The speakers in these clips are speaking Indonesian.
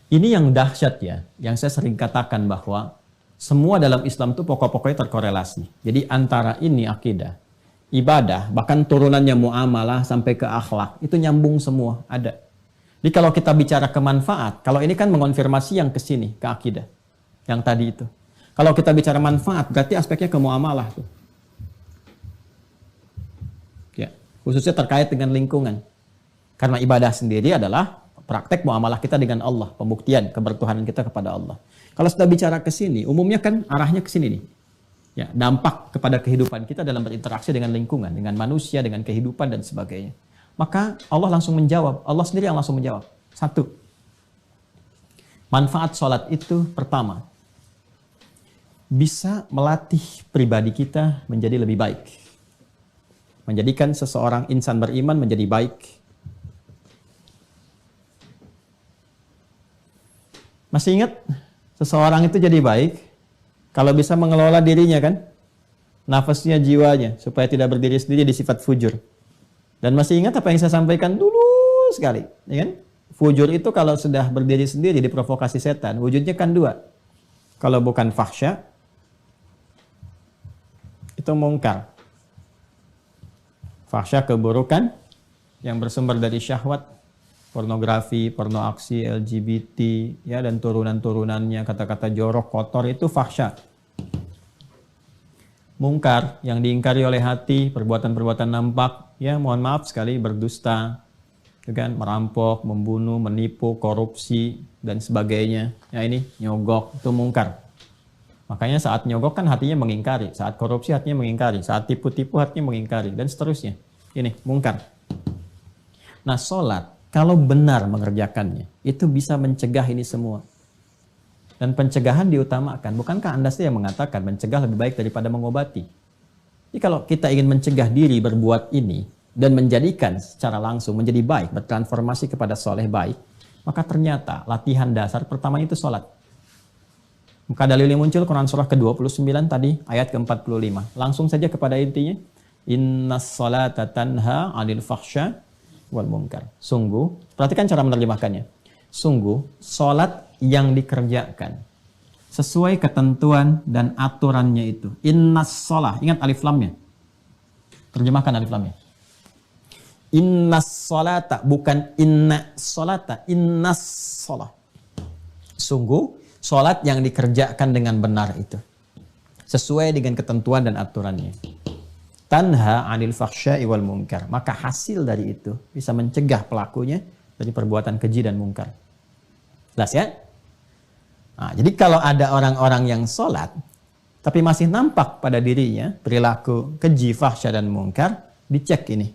Ini yang dahsyat ya, yang saya sering katakan bahwa semua dalam Islam itu pokok-pokoknya terkorelasi. Jadi antara ini akidah, ibadah, bahkan turunannya muamalah sampai ke akhlak, itu nyambung semua, ada. Jadi kalau kita bicara ke manfaat, kalau ini kan mengonfirmasi yang ke sini, ke akidah. Yang tadi itu. Kalau kita bicara manfaat, berarti aspeknya ke muamalah tuh. Ya, khususnya terkait dengan lingkungan. Karena ibadah sendiri adalah praktek muamalah kita dengan Allah, pembuktian kebertuhanan kita kepada Allah. Kalau sudah bicara ke sini, umumnya kan arahnya ke sini nih. Ya, dampak kepada kehidupan kita dalam berinteraksi dengan lingkungan, dengan manusia, dengan kehidupan dan sebagainya. Maka Allah langsung menjawab, Allah sendiri yang langsung menjawab. Satu, manfaat sholat itu pertama, bisa melatih pribadi kita menjadi lebih baik. Menjadikan seseorang insan beriman menjadi baik. Masih ingat seseorang itu jadi baik kalau bisa mengelola dirinya kan? Nafasnya, jiwanya, supaya tidak berdiri sendiri di sifat fujur. Dan masih ingat apa yang saya sampaikan dulu sekali, ya kan? Fujur itu kalau sudah berdiri sendiri diprovokasi setan, wujudnya kan dua. Kalau bukan fahsya, itu mungkar. Fahsya keburukan yang bersumber dari syahwat, pornografi, porno aksi, LGBT, ya, dan turunan-turunannya, kata-kata jorok, kotor, itu fahsya. Mungkar yang diingkari oleh hati, perbuatan-perbuatan nampak, ya mohon maaf sekali, berdusta, kan, merampok, membunuh, menipu, korupsi, dan sebagainya. Ya ini nyogok, itu mungkar. Makanya saat nyogok kan hatinya mengingkari, saat korupsi hatinya mengingkari, saat tipu-tipu hatinya mengingkari, dan seterusnya. Ini mungkar. Nah, sholat kalau benar mengerjakannya, itu bisa mencegah ini semua. Dan pencegahan diutamakan. Bukankah Anda sendiri yang mengatakan mencegah lebih baik daripada mengobati? Jadi kalau kita ingin mencegah diri berbuat ini dan menjadikan secara langsung menjadi baik, bertransformasi kepada soleh baik, maka ternyata latihan dasar pertama itu sholat. Maka dalilnya muncul Quran surah ke-29 tadi, ayat ke-45. Langsung saja kepada intinya. Innas sholata tanha 'anil fahsya wal munkar. Sungguh, perhatikan cara menerjemahkannya. Sungguh, sholat yang dikerjakan sesuai ketentuan dan aturannya itu. Innas sholah, ingat alif lamnya. Terjemahkan alif lamnya. Innas sholata, bukan inna sholata, innas sholah. Sungguh, sholat yang dikerjakan dengan benar itu sesuai dengan ketentuan dan aturannya. Tanha 'anil fahsya'i wal munkar. Maka hasil dari itu bisa mencegah pelakunya dari perbuatan keji dan mungkar. Jelas ya? Nah, jadi kalau ada orang-orang yang sholat tapi masih nampak pada dirinya perilaku keji, fahsya dan mungkar, dicek ini.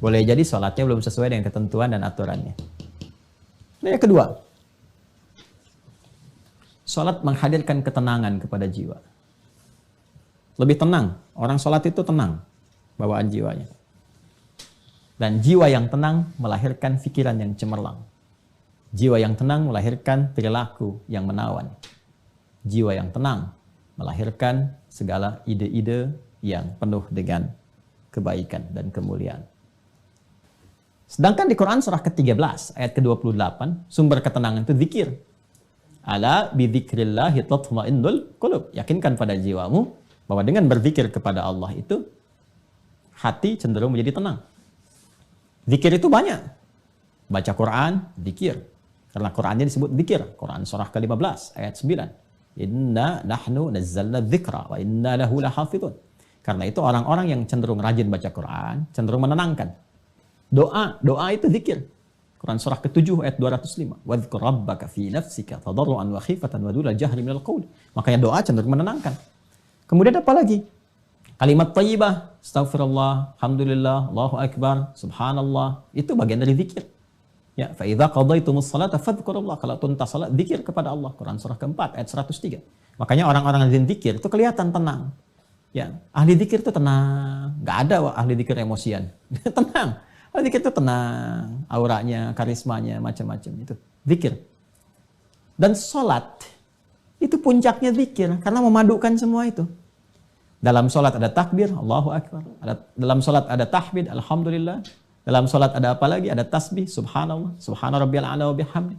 Boleh jadi sholatnya belum sesuai dengan ketentuan dan aturannya. Nah, yang kedua, sholat menghadirkan ketenangan kepada jiwa. Lebih tenang. Orang sholat itu tenang bawaan jiwanya. Dan jiwa yang tenang melahirkan pikiran yang cemerlang. Jiwa yang tenang melahirkan perilaku yang menawan. Jiwa yang tenang melahirkan segala ide-ide yang penuh dengan kebaikan dan kemuliaan. Sedangkan di Quran surah ke-13 ayat ke-28, sumber ketenangan itu zikir. Ala bidzikrillahi tatma'innul qulub. Yakinkan pada jiwamu bahwa dengan berzikir kepada Allah itu hati cenderung menjadi tenang. Zikir itu banyak. Baca Quran, zikir. Karena Qurannya disebut zikir. Quran surah ke-15 ayat 9. Inna nahnu nazzalna dzikra wa inna lahu lahafidun. Karena itu orang-orang yang cenderung rajin baca Quran, cenderung menenangkan. Doa itu zikir. Quran surah ke-7 ayat 205. Wadhkur rabbaka fi nafsika tadarruan wa khifatan wa duna jahri minal qaul. Makanya doa cenderung menenangkan. Kemudian apa lagi? Kalimat thayyibah, astaghfirullah, alhamdulillah, Allahu akbar, subhanallah, itu bagian dari zikir. Ya, fa idza qadaitumus salata fadhkurullah. Kalau tuntas salat, zikir kepada Allah. Quran surah ke-4 ayat 103. Makanya orang-orang yang zikir itu kelihatan tenang. Ya, ahli zikir itu tenang. Enggak ada ahli zikir emosian. Tenang. Ahli zikir itu tenang, auranya, karismanya, macam-macam itu. Zikir. Dan salat itu puncaknya zikir karena memadukan semua itu. Dalam sholat ada takbir, Allahu Akbar. Dalam sholat ada tahmid, Alhamdulillah. Dalam sholat ada apa lagi? Ada tasbih, Subhanallah, Subhana rabbiyal a'la wa bihamdi.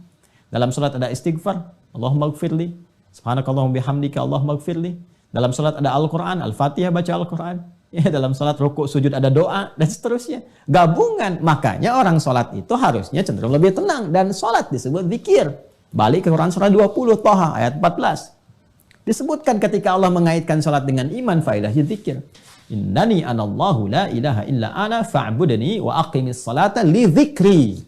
Dalam salat ada istighfar, Allahumma gfirli, subhanakallahumma bihamdika, Allahumma gfirli. Dalam salat ada Al-Quran, Al-Fatihah baca Al-Quran. Ya, dalam salat rukuk sujud ada doa dan seterusnya. Gabungan. Makanya orang salat itu harusnya cenderung lebih tenang dan salat disebut zikir. Balik ke Quran surah 20 Thaha ayat 14. Disebutkan ketika Allah mengaitkan salat dengan iman, faedahnya zikir. Innani anallahu la ilaha illa ana fa'budni wa aqimis salata li dzikri.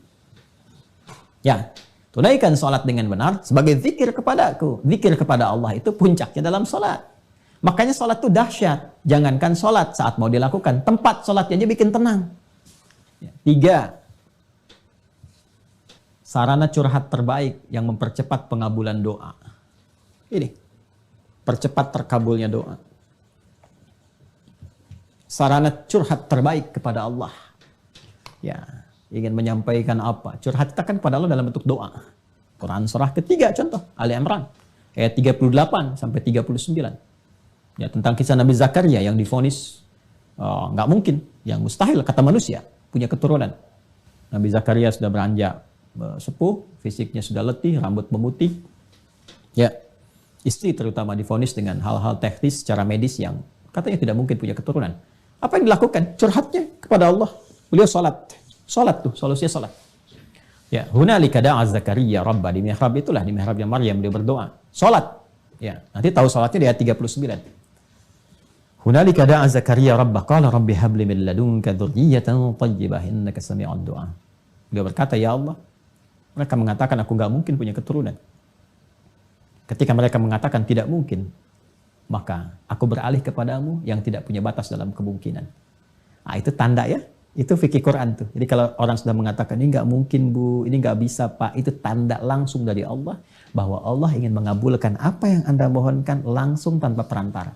Ya, tunaikan salat dengan benar sebagai zikir kepadaku. Zikir kepada Allah itu puncaknya dalam salat. Makanya salat itu dahsyat. Jangankan salat saat mau dilakukan, tempat salatnya aja bikin tenang. Ya. 3. Sarana curhat terbaik yang mempercepat pengabulan doa. Ini, percepat terkabulnya doa. Sarana curhat terbaik kepada Allah. Ya, ingin menyampaikan apa? Curhat kita kan kepada Allah dalam bentuk doa. Quran surah ketiga contoh, Ali Imran ayat 38 sampai 39. Ya, tentang kisah Nabi Zakaria yang divonis nggak mungkin, yang mustahil kata manusia punya keturunan. Nabi Zakaria sudah beranjak sepuh, fisiknya sudah letih, rambut memutih. Ya, istri terutama divonis dengan hal-hal teknis secara medis yang katanya tidak mungkin punya keturunan. Apa yang dilakukan? Curhatnya kepada Allah. Beliau salat. Salat tuh, solusinya salat. Ya, hunalika da'a Zakaria rabba, di mihrab itulah, di mihrabnya Maryam beliau berdoa. Salat. Ya, nanti tahu salatnya di ayat 39. Hunalika da'a Zakaria rabba qala rabbi habli min ladunka dzurriyyatan thayyibah innaka sami'ud du'a. Beliau berkata, ya Allah, mereka mengatakan aku nggak mungkin punya keturunan. Ketika mereka mengatakan tidak mungkin, maka aku beralih kepadamu yang tidak punya batas dalam kemungkinan. Nah, itu tanda ya. Itu fikih Quran tuh. Jadi kalau orang sudah mengatakan ini nggak mungkin bu, ini nggak bisa pak, itu tanda langsung dari Allah bahwa Allah ingin mengabulkan apa yang Anda mohonkan langsung tanpa perantara.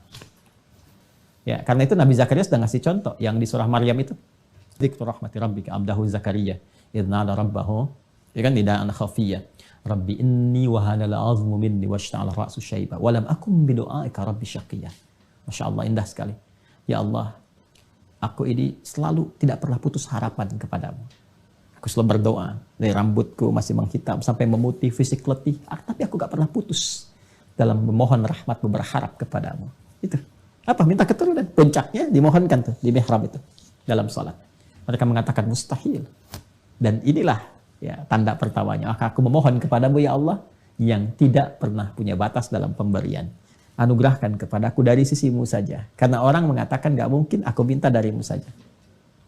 Ya, karena itu Nabi Zakaria sudah ngasih contoh yang di surah Maryam itu. Dzikru rahmati rabbika abdahu Zakaria idz nada rabbahu. Ya kan, nidaan khafiyah. Rabbi inni wa hanal azmu minni washta'ala ra'su syaiba wa lam akum bi du'aika rabbi syaqiyya. Masya Allah, indah sekali. Ya Allah, aku ini selalu tidak pernah putus harapan kepadamu. Aku selalu berdoa, dari rambutku masih menghitam sampai memutih, fisik letih, tapi aku gak pernah putus dalam memohon rahmatmu, berharap kepadamu. Itu. Apa? Minta keturunan. Puncaknya dimohonkan tuh di mihrab itu dalam salat. Mereka mengatakan mustahil. Dan inilah ya tanda pertamanya. Maka aku memohon kepadamu ya Allah yang tidak pernah punya batas dalam pemberian. Anugerahkan kepadaku dari sisimu saja. Karena orang mengatakan gak mungkin, aku minta darimu saja.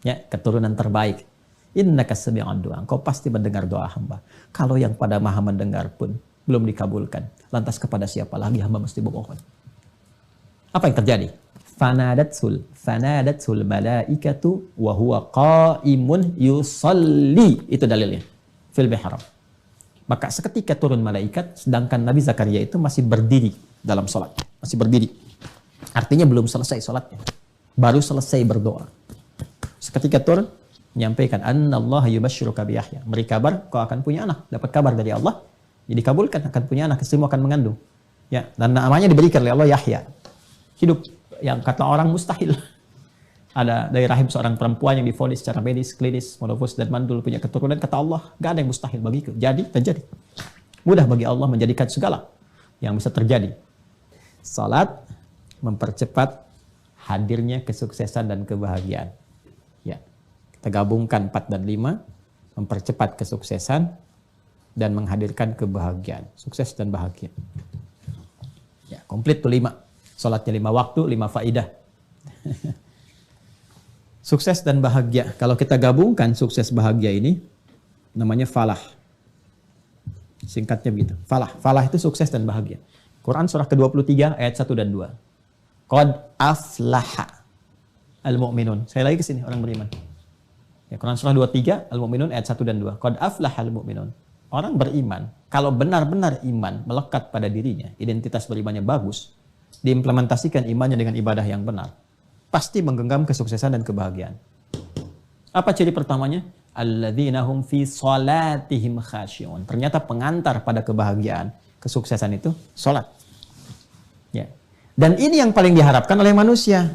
Ya, keturunan terbaik. Innaka sami'ud du'a. Engkau pasti mendengar doa hamba. Kalau yang pada maha mendengar pun belum dikabulkan, lantas kepada siapa lagi hamba mesti memohon? Apa yang terjadi? Fanadatsul malaikatu wa huwa qa'imun yusalli. Itu dalilnya. Fil mihrab. Maka seketika turun malaikat, sedangkan Nabi Zakaria itu masih berdiri dalam sholat. Masih berdiri. Artinya belum selesai sholatnya. Baru selesai berdoa. Seketika turun, menyampaikan, Annallaha yubashshiruka bi Yahya. Beri kabar, kau akan punya anak. Dapat kabar dari Allah, jadi kabulkan, akan punya anak, istrimu akan mengandung. Ya, dan namanya diberikan oleh Allah Yahya. Hidup yang kata orang mustahil. Ada dari rahim seorang perempuan yang divonis secara medis, klinis, monofus dan mandul punya keturunan, kata Allah, gak ada yang mustahil bagiku. Jadi, terjadi. Mudah bagi Allah menjadikan segala yang bisa terjadi. Salat mempercepat hadirnya kesuksesan dan kebahagiaan. Ya. Kita gabungkan 4 dan 5, mempercepat kesuksesan dan menghadirkan kebahagiaan. Sukses dan bahagia. Ya, komplit tuh 5. Salatnya 5 waktu, 5 faidah. Sukses dan bahagia. Kalau kita gabungkan sukses bahagia ini, namanya falah. Singkatnya begitu. Falah. Falah itu sukses dan bahagia. Quran surah ke-23 ayat 1 dan 2. Qad aflaha al-mu'minun. Saya lagi ke sini, orang beriman. Ya, Quran surah 23 al-mu'minun ayat 1 dan 2. Qad aflaha al-mu'minun. Orang beriman, kalau benar-benar iman melekat pada dirinya, identitas berimannya bagus, diimplementasikan imannya dengan ibadah yang benar, pasti menggenggam kesuksesan dan kebahagiaan. Apa ciri pertamanya? Alladzina hum fi salatihim khashi'un. Ternyata pengantar pada kebahagiaan, kesuksesan itu salat. Ya. Dan ini yang paling diharapkan oleh manusia.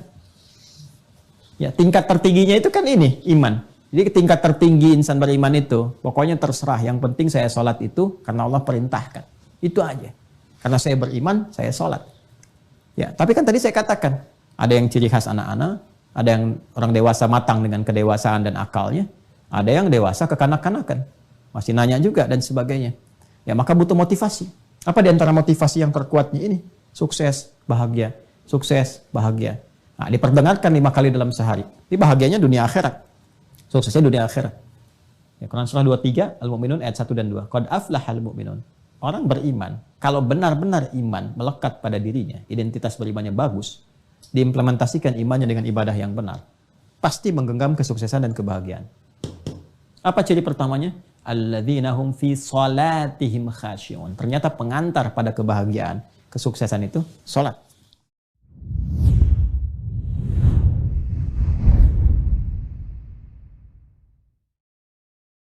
Ya, tingkat tertingginya itu kan ini, iman. Jadi tingkat tertinggi insan beriman itu, pokoknya terserah. Yang penting saya sholat itu karena Allah perintahkan. Itu aja. Karena saya beriman, saya sholat. Ya, tapi kan tadi saya katakan, ada yang ciri khas anak-anak, ada yang orang dewasa matang dengan kedewasaan dan akalnya, ada yang dewasa kekanak-kanakan, masih nanya juga dan sebagainya. Ya, maka butuh motivasi. Apa di antara motivasi yang terkuatnya ini? Sukses, bahagia. Sukses, bahagia. Nah, diperdengarkan 5 kali dalam sehari. Ini bahagianya dunia akhirat. Suksesnya dunia akhirat. Ya, Quran surah 23 Al-Mu'minun ayat 1 dan 2. Qad aflahal mu'minun. Orang beriman, kalau benar-benar iman melekat pada dirinya, identitas berimannya bagus, diimplementasikan imannya dengan ibadah yang benar, pasti menggenggam kesuksesan dan kebahagiaan. Apa ciri pertamanya? Alladzina hum fi salatihim khasyi'un. Ternyata pengantar pada kebahagiaan, kesuksesan itu salat.